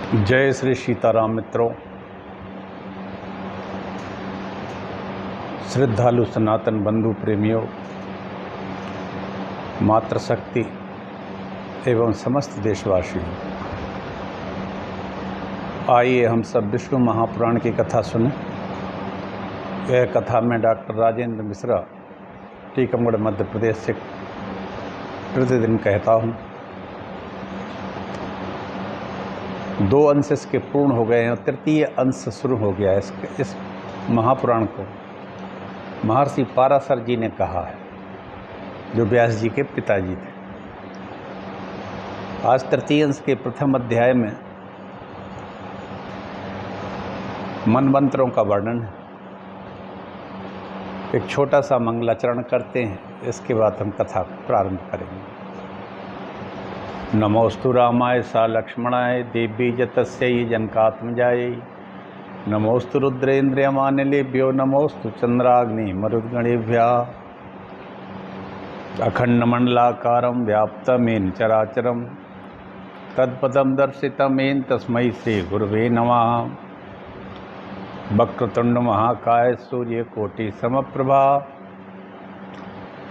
जय श्री सीताराम मित्रों। श्रद्धालु सनातन बंधु प्रेमियों, मातृशक्ति एवं समस्त देशवासियों, आइए हम सब विष्णु महापुराण की कथा सुने। यह कथा मैं डॉक्टर राजेंद्र मिश्रा, टीकमगढ़, मध्य प्रदेश से प्रतिदिन कहता हूँ। 2 अंश इसके पूर्ण हो गए हैं और तृतीय अंश शुरू हो गया है। इस महापुराण को महर्षि पाराशर जी ने कहा है, जो व्यास जी के पिताजी थे। आज तृतीय अंश के प्रथम अध्याय में मनमंत्रों का वर्णन है। एक छोटा सा मंगलाचरण करते हैं, इसके बाद हम कथा प्रारंभ करेंगे। नमोस्तु रामाय सा लक्ष्मणाय देवी जतस्यै जनकात्मजायै। नमोस्तु रुद्रेन्द्रियमानिलेभ्यो नमोस्तु चंद्राग्नि मरुद्गणेभ्यः। अखंडमंडलाकारं व्याप्तमेन चराचरं तत्पदं दर्शितमेन तस्मै श्री गुरुवे नमः। वक्रतुंड महाकाय सूर्यकोटि समप्रभा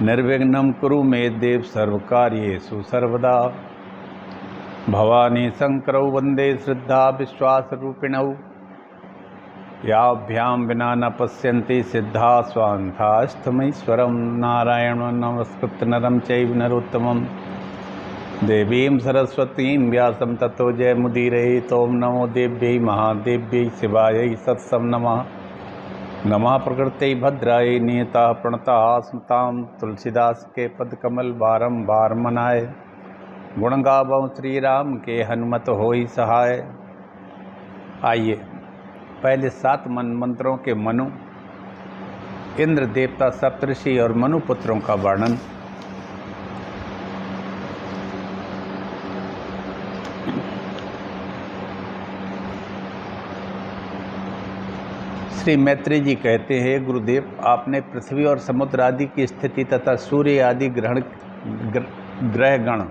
निर्विघ्नं कुरु मे देव सर्वकार्येषु सर्वदा। भवानी शंकरौ वंदे श्रद्धा विश्वासरूपिणौ याभ्यां विना न पश्यन्ति सिद्धा स्वान्थास्तमैश्वरं। नारायणं नमस्कृत्य नरं चैव नरोत्तमं देवीं सरस्वतीं व्यासं ततो जयमुदीरयेत्। ॐ नमो देव्यै महादेव्यै शिवायै सत्सं नमः। नमः प्रकृत्यै भद्रायै नियता प्रणतः स्मतां तुलसीदास के पदकमल बारंबार मनाए। गुण गावों श्री राम के हनुमत होई सहाय। आइए पहले 7 मंत्रों के मनु, इंद्र, देवता, सप्तऋषि और मनु पुत्रों का वर्णन। श्री मैत्री जी कहते हैं, गुरुदेव, आपने पृथ्वी और समुद्र आदि की स्थिति तथा सूर्य आदि ग्रहगण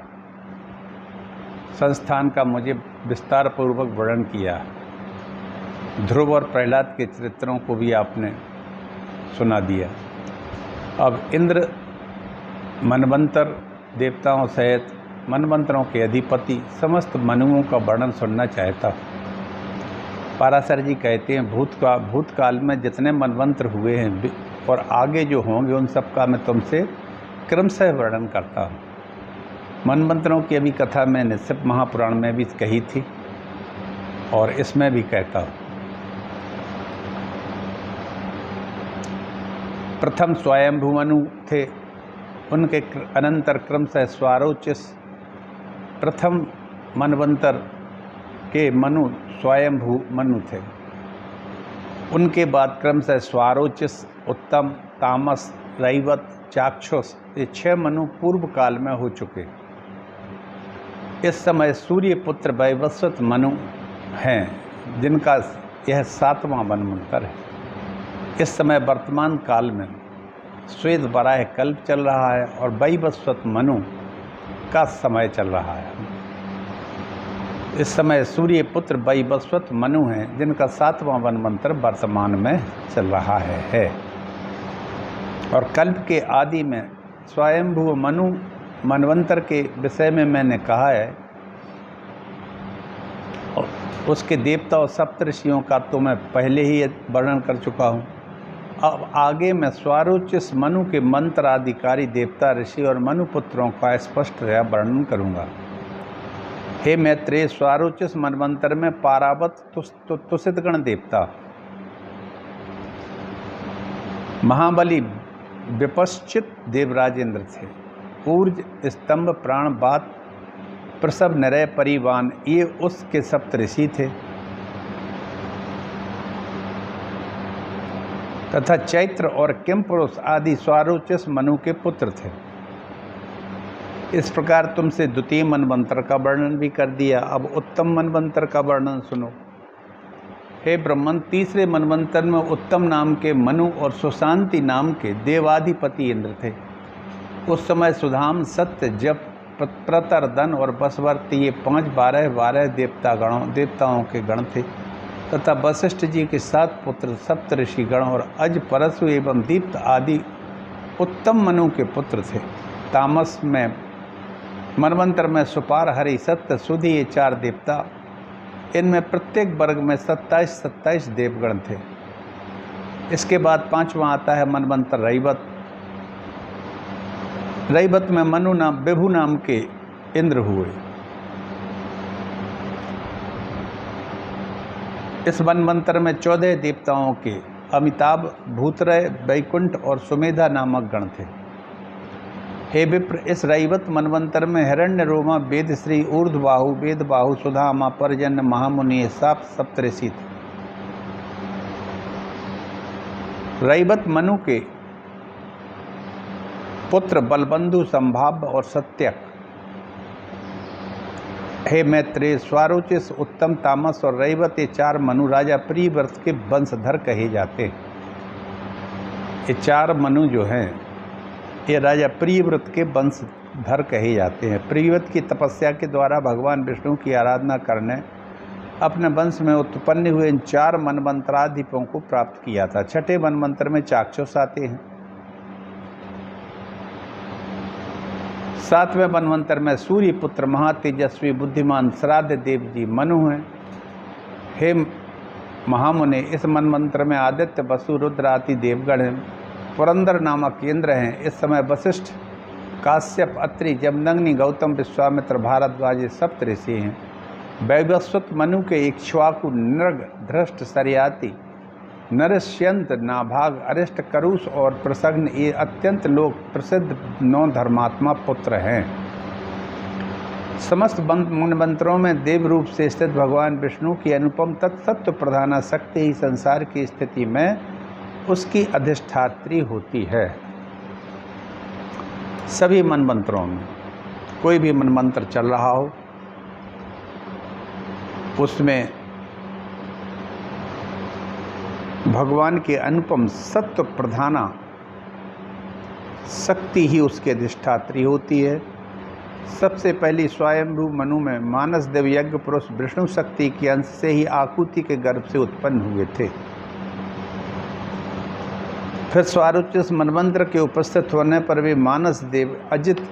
संस्थान का मुझे विस्तार पूर्वक वर्णन किया। ध्रुव और प्रहलाद के चरित्रों को भी आपने सुना दिया। अब इंद्र मनवंतर देवताओं सहित मनवंतरों के अधिपति समस्त मनुओं का वर्णन सुनना चाहता। पाराशर जी कहते हैं, भूतकाल में जितने मनवंतर हुए हैं और आगे जो होंगे उन सबका मैं तुमसे क्रमशः वर्णन करता हूँ। मनवंतरों की अभी कथा मैंने सिर्फ महापुराण में भी कही थी और इसमें भी कहता हूँ। प्रथम स्वयंभू मनु थे, उनके अनंतर क्रमशः स्वारोचिस। प्रथम मनवंतर के मनु स्वयंभू मनु थे, उनके बाद क्रमशः स्वारोचिस, उत्तम, तामस, रैवत, चाक्षुष, ये 6 मनु पूर्व काल में हो चुके। इस समय सूर्य पुत्र वैवस्वत मनु हैं, जिनका यह 7वां मनवंतर है। इस समय वर्तमान काल में श्वेत वराह कल्प चल रहा है और वैवस्वत मनु का समय चल रहा है। इस समय सूर्य पुत्र वैवस्वत मनु हैं, जिनका 7वां मनवंतर वर्तमान में चल रहा है। और कल्प के आदि में स्वयंभू मनु मनवंतर के विषय में मैंने कहा है, और उसके देवता और सप्तऋषियों का तो मैं पहले ही वर्णन कर चुका हूँ। अब आगे मैं स्वारोचिस मनु के मंत्र आदिकारी देवता, ऋषि और मनुपुत्रों का स्पष्ट वर्णन करूँगा। हे मैत्रेय, स्वारोचिस मनवंतर में पारावत तुषितगण देवता, महाबली विपश्चित देवराजेंद्र थे। ऊर्ज, स्तंभ, प्राण, बात, प्रसव, निरय, परिवान, ये उसके सप्तऋषि थे तथा चैत्र और किमपुरुष आदि स्वारोचिस मनु के पुत्र थे। इस प्रकार तुमसे द्वितीय मनवंतर का वर्णन भी कर दिया। अब उत्तम मनवंतर का वर्णन सुनो। हे ब्रह्मन, तीसरे मनवंतर में उत्तम नाम के मनु और सुशांति नाम के देवाधिपति इंद्र थे। उस समय सुधाम, सत्य, जप, प्रतर, दन और बसवर्ती, ये 5 12 देवताओं के गण थे तथा वशिष्ठ जी के 7 पुत्र सप्तऋषि गण और अज, परशु एवं दीप्त आदि उत्तम मनु के पुत्र थे। तामस में मनवंतर में सुपार, हरि, सत्य, सुधि, ये 4 देवता, इनमें प्रत्येक वर्ग में 27 देवगण थे। इसके बाद 5वां आता है मनवंतर रैवत। रैवत में विभु नाम के इंद्र हुए। इस मनवंतर में 14 देवताओं के अमिताभ, भूतरय, वैकुंठ और सुमेधा नामक गण थे। हे विप्र, इस रैवत मनवंतर में हिरण्य रोमा, वेदश्री, ऊर्ध्वबाहु, वेदबाहु, सुधामा, पर्जन्य, महामुनि, साप, सप्तऋषि थे। रैवत मनु के पुत्र बलबंधु, संभाव्य और सत्यक। हे मैत्रेय, स्वारोचिस, उत्तम, तामस और रैवत, ये 4 मनु राजा प्रियव्रत के वंशधर कहे जाते हैं। ये 4 मनु जो हैं ये राजा प्रियव्रत के वंशधर कहे जाते हैं। प्रियव्रत की तपस्या के द्वारा भगवान विष्णु की आराधना करने अपने वंश में उत्पन्न हुए इन 4 मनवंतराधिपों को प्राप्त किया था। छठे मनवंतर में चाक्षुष आते हैं। 7वें मनवंतर में सूर्य पुत्र महातेजस्वी बुद्धिमान श्राद्ध देव जी मनु हैं। हे महामुने, इस मनवंतर में आदित्य, वसु, रुद्र आदि देवगण हैं। पुरंदर नामक इंद्र हैं। इस समय वशिष्ठ, काश्यप, अत्रि, जमदग्नि, गौतम, विश्वामित्र, भारद्वाज, ये सप्तऋषि हैं। वैवस्वत मनु के इक्ष्वाकु, नृग, धृष्ट, सरियाति, नरस्यंत, नाभाग, अरिष्ट, करुष और प्रसग्न, ये अत्यंत लोक प्रसिद्ध 9 धर्मात्मा पुत्र हैं। समस्त मनवंतरों में देव रूप से स्थित भगवान विष्णु की अनुपम तत्सत्व प्रधाना शक्ति ही संसार की स्थिति में उसकी अधिष्ठात्री होती है। सभी मनवंतरों में कोई भी मनवंतर चल रहा हो उसमें भगवान के अनुपम सत्व प्रधाना शक्ति ही उसकी अधिष्ठात्री होती है। सबसे पहली स्वयंभू मनु में मानस देव यज्ञ पुरुष विष्णु शक्ति के अंश से ही आकुति के गर्भ से उत्पन्न हुए थे। फिर स्वारोचिस मनवंतर के उपस्थित होने पर वे मानस देव अजित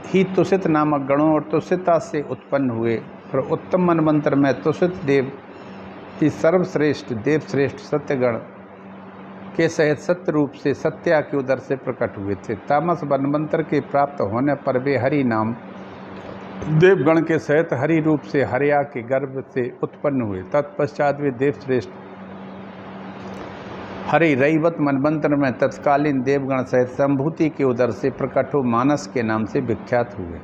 ही तुषित नामक गणों और तुषिता से उत्पन्न हुए। फिर उत्तम मनवंतर में तुषित देव ही सर्वश्रेष्ठ देवश्रेष्ठ सत्यगण के सहित सत्य रूप से सत्या के उदर से प्रकट हुए थे। तामस मनवंतर के प्राप्त होने पर वे हरि नाम देवगण के सहित हरि रूप से हरिया के गर्भ से उत्पन्न हुए। तत्पश्चात वे देवश्रेष्ठ हरि रैवत मनवंतर में तत्कालीन देवगण सहित संभूति के उदर से प्रकट हो मानस के नाम से विख्यात हुए।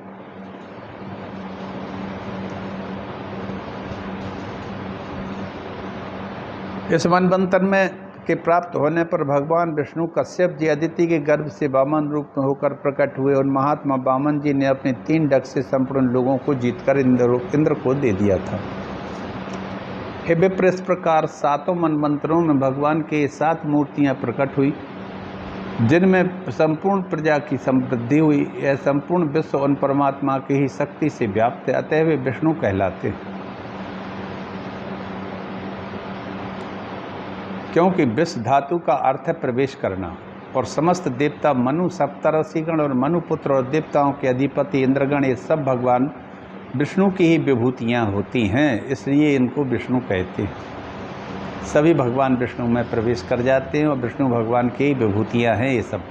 इस मनवंतर में के प्राप्त होने पर भगवान विष्णु कश्यप जी अदिति के गर्भ से वामन रूप में होकर प्रकट हुए। उन महात्मा वामन जी ने अपने 3 डग से संपूर्ण लोगों को जीतकर इंद्र को दे दिया था। हे विप्र, इस प्रकार 7 मनवंतरों में भगवान के 7 मूर्तियां प्रकट हुई जिनमें संपूर्ण प्रजा की समृद्धि हुई। यह संपूर्ण विश्व उन परमात्मा की ही शक्ति से व्याप्त है, अतः वे विष्णु कहलाते हैं। क्योंकि विष धातु का अर्थ है प्रवेश करना और समस्त देवता मनु, सप्तऋषिगण और मनुपुत्र और देवताओं के अधिपति इंद्रगण ये सब भगवान विष्णु की ही विभूतियाँ होती हैं, इसलिए इनको विष्णु कहते हैं। सभी भगवान विष्णु में प्रवेश कर जाते हैं और विष्णु भगवान की ही विभूतियाँ हैं ये सब।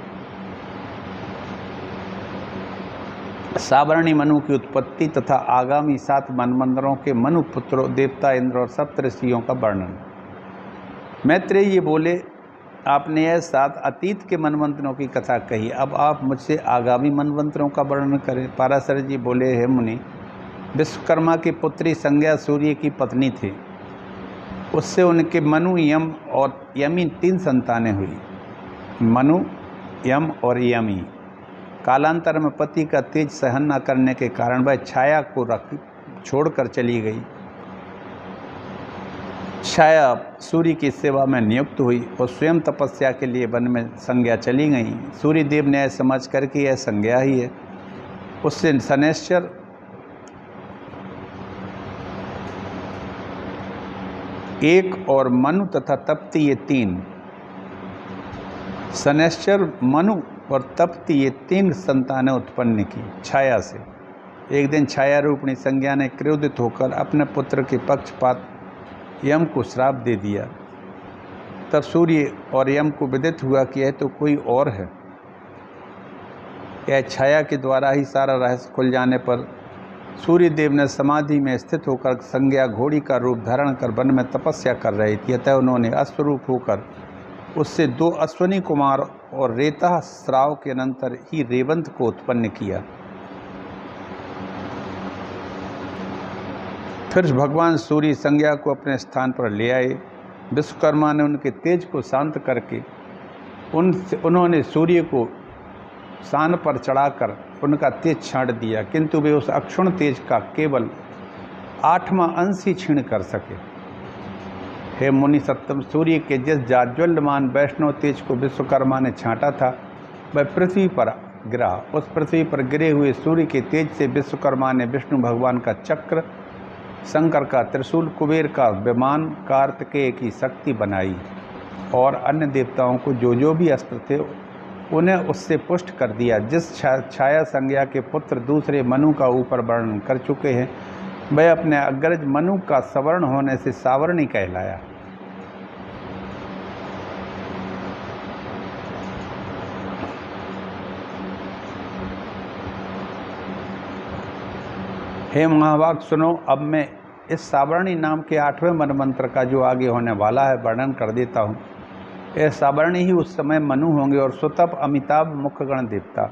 सावर्णी मनु की उत्पत्ति तथा आगामी 7 मनवंतरों के मनुपुत्रों, देवता, इंद्र और सप्तऋषियों का वर्णन। मैत्रेय ये बोले, आपने यह 7 अतीत के मनवंतरों की कथा कही, अब आप मुझसे आगामी मनवंतरों का वर्णन करें। पराशर जी बोले, हे मुनि, विश्वकर्मा की पुत्री संज्ञा सूर्य की पत्नी थी। उससे उनके मनु, यम और यमी 3 संतानें हुई। मनु, यम और यमी। कालांतर में पति का तेज सहन न करने के कारण वह छाया को छोड़कर चली गई। छाया सूर्य की सेवा में नियुक्त हुई और स्वयं तपस्या के लिए वन में संज्ञा चली गई। सूर्य देव ने समझ कर कि यह संज्ञा ही है उससे शनैश्चर एक और मनु तथा तप्ती, ये तीन, शनैश्चर, मनु और तप्ती, ये तीन संतानें उत्पन्न की छाया से। एक दिन छाया रूपणी संज्ञा ने क्रोधित होकर अपने पुत्र के पक्षपात यम को श्राप दे दिया। तब सूर्य और यम को विदित हुआ कि यह तो कोई और है। यह छाया के द्वारा ही सारा रहस्य खुल जाने पर सूर्यदेव ने समाधि में स्थित होकर संज्ञा घोड़ी का रूप धारण कर वन में तपस्या कर रही थी, अतः उन्होंने अश्वरूप होकर उससे 2 अश्वनी कुमार और रेता श्राव के अनंतर ही रेवंत को उत्पन्न किया। फिर भगवान सूर्य संज्ञा को अपने स्थान पर ले आए। विश्वकर्मा ने उनके तेज को शांत करके उन्होंने सूर्य को सान पर चढ़ाकर उनका तेज छांट दिया, किंतु वे उस अक्षुण तेज का केवल 8वां अंश ही क्षीण कर सके। हे मुनि सत्तम, सूर्य के जिस जाज्वल्यमान वैष्णव तेज को विश्वकर्मा ने छांटा था वह पृथ्वी पर गिरा। उस पृथ्वी पर गिरे हुए सूर्य के तेज से विश्वकर्मा ने विष्णु भगवान का चक्र, शंकर का त्रिशूल, कुबेर का विमान, कार्तिकेय की शक्ति बनाई और अन्य देवताओं को जो जो भी अस्त्र थे उन्हें उससे पुष्ट कर दिया। जिस छाया संज्ञा के पुत्र दूसरे मनु का ऊपर वर्णन कर चुके हैं, वह अपने अग्रज मनु का सवर्ण होने से सावर्णी कहलाया। हे महाभाग सुनो, अब मैं इस सावर्णी नाम के 8वें मनमंत्र का जो आगे होने वाला है वर्णन कर देता हूँ। यह सावर्णी ही उस समय मनु होंगे और सुतप, अमिताभ, मुखगण देवता।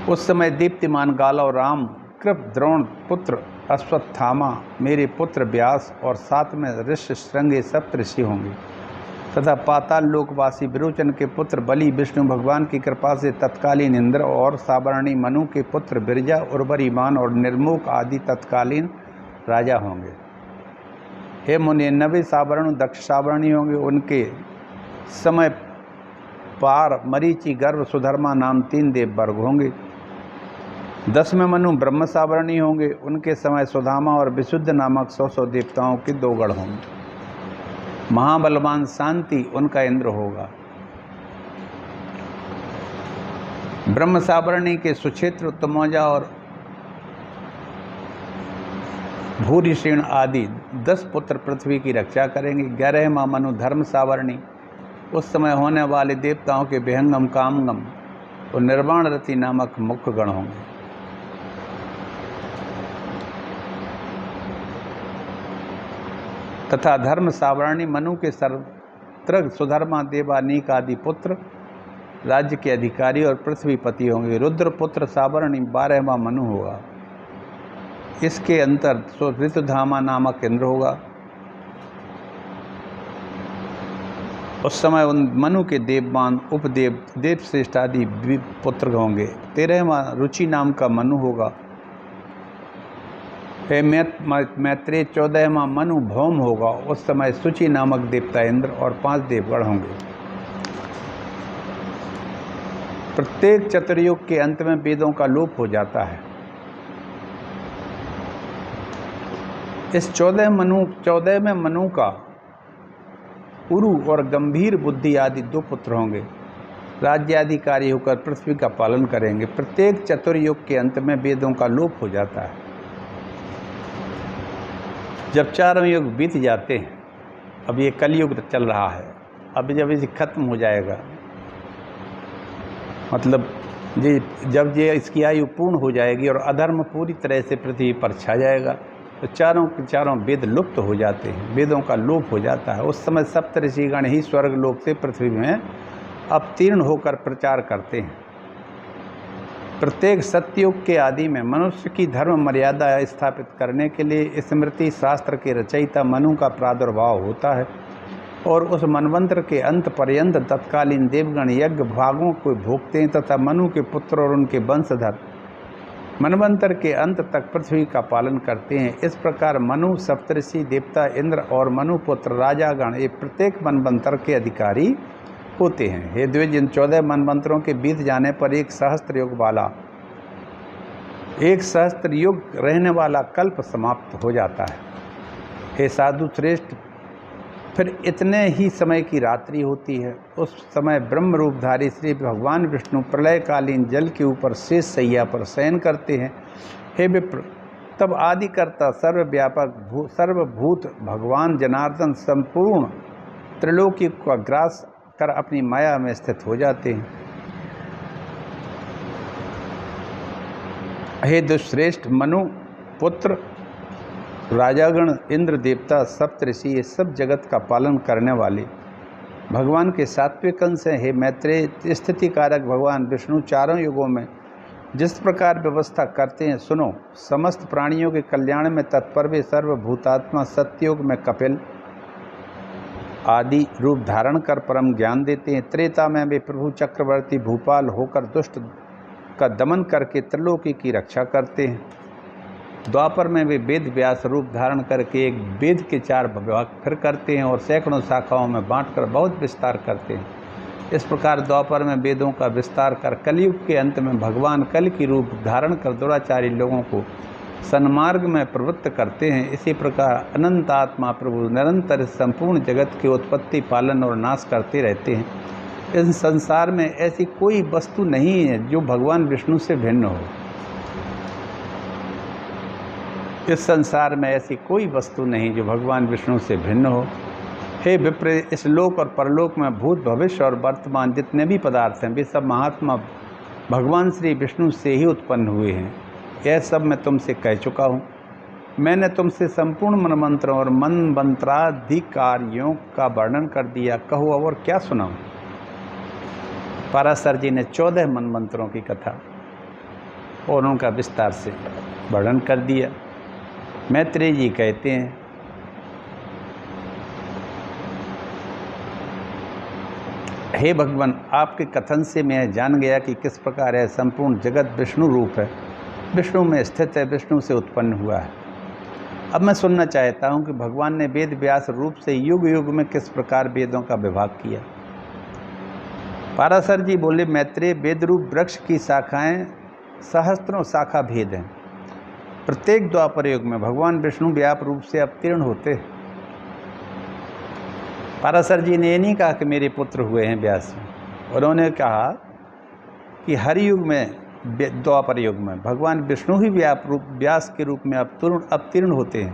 उस समय दीप्तिमान गालव, राम, कृप, द्रोण पुत्र अश्वत्थामा, मेरे पुत्र व्यास और 7 में ऋषि श्रृंगे सप्तऋषि होंगे तथा पाताल लोकवासी विरोचन के पुत्र बलि विष्णु भगवान की कृपा से तत्कालीन इंद्र और सावर्णी मनु के पुत्र बिरजा, उर्वरीमान और निर्मुख आदि तत्कालीन राजा होंगे। हे मुनि, 90 सावर्ण दक्ष सावर्णी होंगे। उनके समय पार, मरीचि, गर्भ, सुधर्मा नाम 3 देव वर्ग होंगे। 10 में मनु ब्रह्म सावर्णी होंगे। उनके समय सुधामा और विशुद्ध नामक 100 देवताओं के 2 गण होंगे। महाबलवान शांति उनका इंद्र होगा। ब्रह्म सावर्णी के सुक्षेत्र, उत्तमौजा और भूरिषीण आदि 10 पुत्र पृथ्वी की रक्षा करेंगे। 11वां मनु धर्म सावर्णी, उस समय होने वाले देवताओं के विहंगम, कामगम और निर्वाण रति नामक मुख्य गण होंगे। तथा धर्म सावर्णी मनु के सर्वत्रग सुधर्मा, देवानीक आदि पुत्र राज्य के अधिकारी और पृथ्वीपति होंगे। रुद्र पुत्र सावर्णी 12वां मनु होगा। इसके अंतर ऋतुधामा नामक इंद्र होगा। उस समय उन मनु के देवमान, उपदेव, देवश्रेष्ठ आदि पुत्र होंगे। 13वां रुचि नाम का मनु होगा। हे मैत्रेय, 14वां मनु भौम होगा। उस समय सुचि नामक देवता इंद्र और 5 देवगण होंगे। प्रत्येक चतुर्युग के अंत में वेदों का लोप हो जाता है। इस 14वें मनु का उरु और गंभीर बुद्धि आदि 2 पुत्र होंगे। राज्याधिकारी होकर पृथ्वी का पालन करेंगे। प्रत्येक चतुर्युग के अंत में वेदों का लोप हो जाता है। जब 4 युग बीत जाते हैं, अब ये कलयुग चल रहा है, अब जब इसे खत्म हो जाएगा, मतलब जब ये इसकी आयु पूर्ण हो जाएगी और अधर्म पूरी तरह से पृथ्वी पर छा जाएगा, तो चारों के चारों वेद लुप्त हो जाते हैं, वेदों का लोप हो जाता है। उस समय सप्तऋषिगण ही स्वर्गलोक से पृथ्वी में अवतीर्ण होकर प्रचार करते हैं। प्रत्येक सत्ययुग के आदि में मनुष्य की धर्म मर्यादा स्थापित करने के लिए स्मृति शास्त्र के रचयिता मनु का प्रादुर्भाव होता है और उस मनवंतर के अंत पर्यंत तत्कालीन देवगण यज्ञ भागों को भोगते हैं तथा मनु के पुत्र और उनके वंशधर मनवंतर के अंत तक पृथ्वी का पालन करते हैं। इस प्रकार मनु, सप्तऋषि, देवता, इंद्र और मनु पुत्र राजागण ये प्रत्येक मनवंतर के अधिकारी होते हैं। हे द्विज, इन 14 मनमंत्रों के बीत जाने पर एक सहस्त्र युग रहने वाला कल्प समाप्त हो जाता है। हे साधु श्रेष्ठ, फिर इतने ही समय की रात्रि होती है। उस समय ब्रह्म रूपधारी श्री भगवान विष्णु प्रलयकालीन जल के ऊपर शेष शैया पर शयन करते हैं। हे विप्र, तब आदिकर्ता सर्वव्यापक सर्वभूत भगवान जनार्दन संपूर्ण त्रिलोकी का ग्रास कर अपनी माया में स्थित हो जाते हैं। हे दुश्रेष्ठ, मनु पुत्र राजागण, इंद्र देवता, सप्तऋषि, ये सब जगत का पालन करने वाले भगवान के सात्विक अंश हैं। हे मैत्रेय, स्थिति कारक भगवान विष्णु चारों युगों में जिस प्रकार व्यवस्था करते हैं सुनो। समस्त प्राणियों के कल्याण में तत्पर वे सर्वभूतात्मा सत्ययुग में कपिल आदि रूप धारण कर परम ज्ञान देते हैं। त्रेता में वे प्रभु चक्रवर्ती भूपाल होकर दुष्ट का दमन करके त्रिलोकी की रक्षा करते हैं। द्वापर में वे वेद व्यास रूप धारण करके एक वेद के 4 विभाग फिर करते हैं और सैकड़ों शाखाओं में बांटकर बहुत विस्तार करते हैं। इस प्रकार द्वापर में वेदों का विस्तार कर कलयुग के अंत में भगवान कल की रूप धारण कर दुराचारी लोगों को सन्मार्ग में प्रवृत्त करते हैं। इसी प्रकार अनंत आत्मा प्रभु निरंतर संपूर्ण जगत की उत्पत्ति, पालन और नाश करते रहते हैं। इस संसार में ऐसी कोई वस्तु नहीं है जो भगवान विष्णु से भिन्न हो। इस संसार में ऐसी कोई वस्तु नहीं जो भगवान विष्णु से भिन्न हो। हे विप्र, इस लोक और परलोक में भूत, भविष्य और वर्तमान जितने भी पदार्थ हैं वे सब महात्मा भगवान श्री विष्णु से ही उत्पन्न हुए हैं। यह सब मैं तुमसे कह चुका हूँ। मैंने तुमसे संपूर्ण मनमंत्रों और मनमंत्राधिकारियों का वर्णन कर दिया। कहो और क्या सुनाऊँ। पराशर जी ने 14 मनमंत्रों की कथा और उनका विस्तार से वर्णन कर दिया। मैत्रेय जी कहते हैं, हे भगवान, आपके कथन से मैं जान गया कि किस प्रकार है संपूर्ण जगत विष्णु रूप है, विष्णु में स्थित है, विष्णु से उत्पन्न हुआ है। अब मैं सुनना चाहता हूँ कि भगवान ने वेद व्यास रूप से युग युग में किस प्रकार वेदों का विभाग किया। पराशर जी बोले, मैत्रेय, वेद रूप वृक्ष की शाखाएं सहस्त्रों शाखा भेद हैं। प्रत्येक द्वापर युग में भगवान विष्णु व्याप रूप से अवतीर्ण होते। पराशर जी ने ये नहीं कहा कि मेरे पुत्र हुए हैं व्यास, उन्होंने कहा कि हर युग में, द्वापर युग में भगवान विष्णु ही व्यास के रूप में अवतीर्ण होते हैं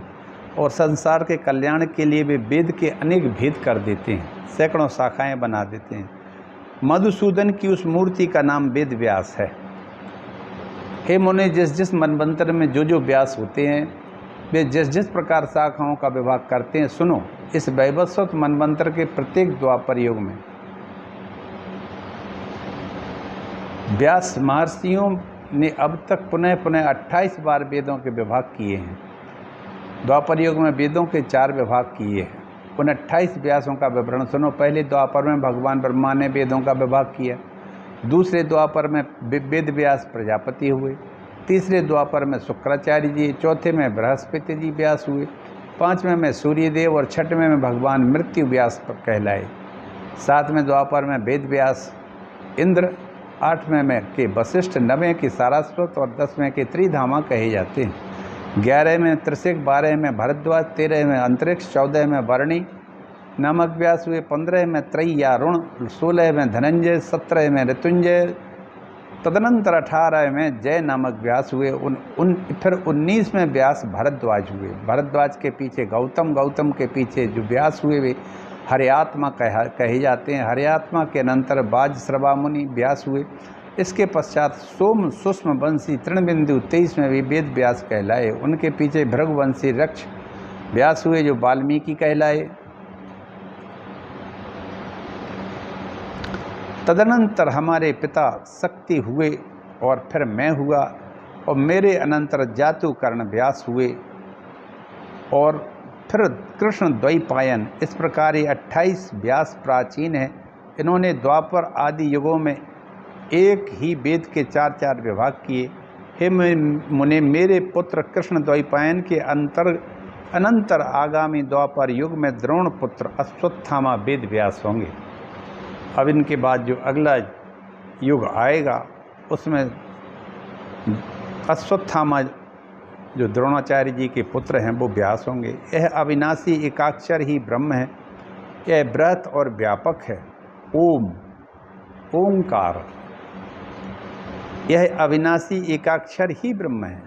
और संसार के कल्याण के लिए वे वेद के अनेक भेद कर देते हैं, सैकड़ों शाखाएं बना देते हैं। मधुसूदन की उस मूर्ति का नाम वेद व्यास है। हे मुने, जिस जिस मनवंतर में जो जो व्यास होते हैं वे जिस जिस प्रकार शाखाओं का विभाग करते हैं सुनो। इस वैवस्वत मनवंतर के प्रत्येक द्वापर युग में व्यास महर्षियों ने अब तक पुनः पुनः 28 बार वेदों के विभाग किए हैं। द्वापर युग में वेदों के 4 विभाग किए हैं। उन 28 व्यासों का विवरण सुनो। पहले द्वापर में भगवान ब्रह्मा ने वेदों का विभाग किया। दूसरे द्वापर में वेद व्यास प्रजापति हुए। तीसरे द्वापर में शुक्राचार्य जी। चौथे में बृहस्पति जी व्यास हुए। 5वें में सूर्यदेव और 6वें में भगवान मृत्यु व्यास कहलाए। 7वें द्वापर में वेद व्यास इंद्र। 8वें में के वशिष्ठ, 9वें के सारस्वत और 10वें के त्रिधामा कहे जाते हैं। 11वें में त्रिशिक, 12वें में भरद्वाज, 13वें में अंतरिक्ष, 14वें में वर्णी नामक व्यास हुए। 15वें में त्रय्यारुण, 16वें में धनंजय, 17वें में ऋतुंजय, तदनंतर 18वें में जय नामक व्यास हुए। फिर 19वें व्यास भरद्वाज हुए। भरद्वाज के पीछे गौतम, गौतम के पीछे जो व्यास हुए वे हर्यात्मा कहे जाते हैं। हर्यात्मा के अनंतर बाज श्रवामुनि व्यास हुए। इसके पश्चात सोम सूक्ष्म वंशी तृणबिंदु 23वें भी वेद व्यास कहलाए। उनके पीछे भृगुवंशी रक्ष व्यास हुए जो वाल्मीकि कहलाए। तदनंतर हमारे पिता शक्ति हुए और फिर मैं हुआ और मेरे अनंतर जातुकर्ण व्यास हुए और फिर कृष्ण द्वैपायन। इस प्रकार ये 28 व्यास प्राचीन हैं। इन्होंने द्वापर आदि युगों में एक ही वेद के 4-4 विभाग किए। हे मुने, मेरे पुत्र कृष्ण द्वैपायन के अनंतर आगामी द्वापर युग में द्रोण पुत्र अश्वत्थामा वेद व्यास होंगे। अब इनके बाद जो अगला युग आएगा उसमें अश्वत्थामा जो द्रोणाचार्य जी के पुत्र हैं वो व्यास होंगे। यह अविनाशी एकाक्षर ही ब्रह्म है, यह बृहत और व्यापक है। ओंकार, यह अविनाशी एकाक्षर ही ब्रह्म है,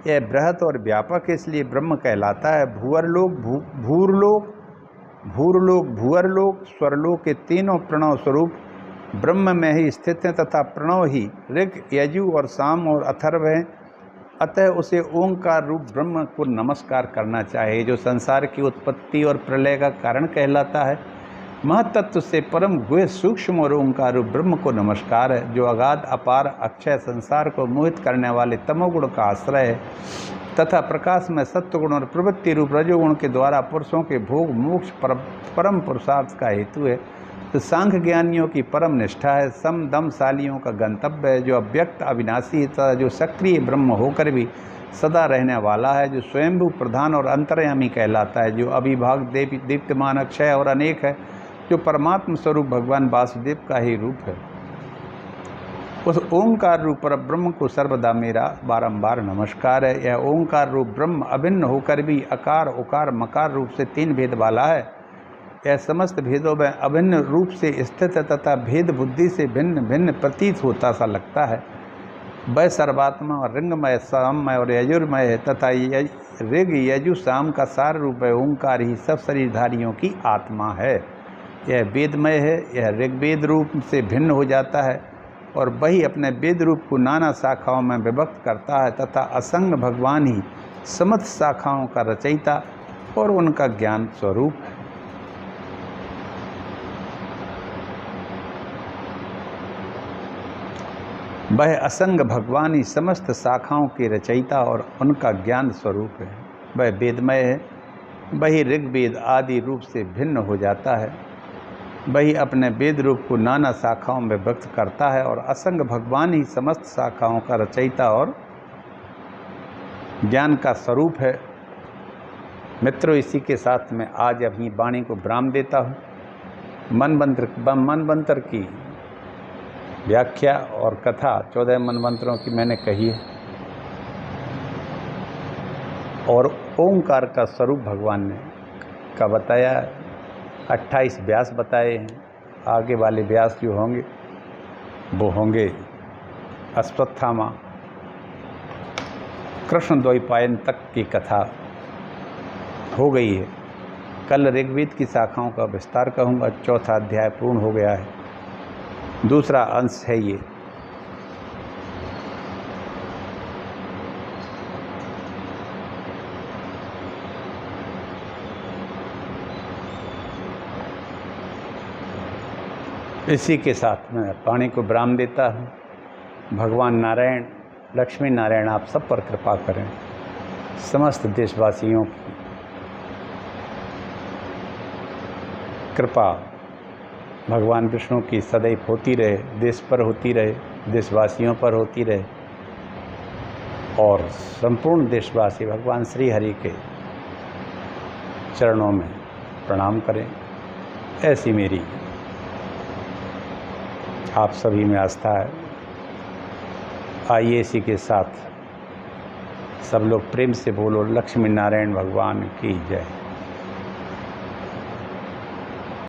यह बृहत और व्यापक है, इसलिए ब्रह्म कहलाता है। भूअरलोक, भूरलोक, भूअरलोक, स्वरलोक के तीनों प्रणव स्वरूप ब्रह्म में ही स्थित हैं तथा प्रणव ही ऋग, यजु और साम और अथर्व हैं। अतः उसे ओंकार रूप ब्रह्म को नमस्कार करना चाहिए, जो संसार की उत्पत्ति और प्रलय का कारण कहलाता है। महतत्व से परम गुह्य सूक्ष्म और ओंकार रूप ब्रह्म को नमस्कार है, जो अगाध अपार अक्षय संसार को मोहित करने वाले तमोगुण का आश्रय है तथा प्रकाश में सत्वगुण और प्रवृत्ति रूप रजोगुण के द्वारा पुरुषों के भोग मोक्ष परम पुरुषार्थ का हेतु है। तो सांख्य ज्ञानियों की परम निष्ठा है, समदमशालियों का गंतव्य है, जो अव्यक्त अविनाशी तथा जो सक्रिय ब्रह्म होकर भी सदा रहने वाला है, जो स्वयंभू प्रधान और अंतर्यामी कहलाता है, जो अविभाग दीप्तमान अक्षय और अनेक है, जो परमात्म स्वरूप भगवान वासुदेव का ही रूप है। उस ओंकार रूप पर ब्रह्म को सर्वदा मेरा बारंबार नमस्कार है। यह ओंकार रूप ब्रह्म अभिन्न होकर भी अकार उकार मकार रूप से 3 भेद वाला है। यह समस्त भेदों में अभिन्न रूप से स्थित है तथा भेद बुद्धि से भिन्न भिन्न प्रतीत होता सा लगता है। वह सर्वात्मा और रिंगमय, साममय और यजुर्मय है तथा ऋग यजु साम का सार रूप है। ओंकार ही सब शरीरधारियों की आत्मा है। यह वेदमय है, यह ऋग्वेद रूप से भिन्न हो जाता है और वही अपने वेद रूप को नाना शाखाओं में विभक्त करता है तथा असंग भगवान ही समस्त शाखाओं का रचयिता और उनका ज्ञान स्वरूप है। वह असंग भगवान ही समस्त शाखाओं के रचयिता और उनका ज्ञान स्वरूप है। वह वेदमय है, वही ऋग्वेद आदि रूप से भिन्न हो जाता है, वही अपने वेद रूप को नाना शाखाओं में व्यक्त करता है और असंग भगवान ही समस्त शाखाओं का रचयिता और ज्ञान का स्वरूप है। मित्रों, इसी के साथ मैं आज अपनी वाणी को विराम देता हूँ। मनवंतर की व्याख्या और कथा 14 मनवंतरों की मैंने कही है और ओंकार का स्वरूप भगवान ने का बताया। 28 व्यास बताए हैं। आगे वाले व्यास जो होंगे वो होंगे अश्वत्थामा। कृष्ण द्वैपायन तक की कथा हो गई है। कल ऋग्वेद की शाखाओं का विस्तार कहूँगा। 4था अध्याय पूर्ण हो गया है। दूसरा अंश है ये। इसी के साथ मैं वाणी को विराम देता हूँ। भगवान नारायण, लक्ष्मी नारायण आप सब पर कृपा करें। समस्त देशवासियों की कृपा भगवान विष्णु की सदैव होती रहे, देश पर होती रहे, देशवासियों पर होती रहे और संपूर्ण देशवासी भगवान श्री हरि के चरणों में प्रणाम करें। ऐसी मेरी आप सभी में आस्था है। आइए इसी के साथ सब लोग प्रेम से बोलो, लक्ष्मी नारायण भगवान की जय।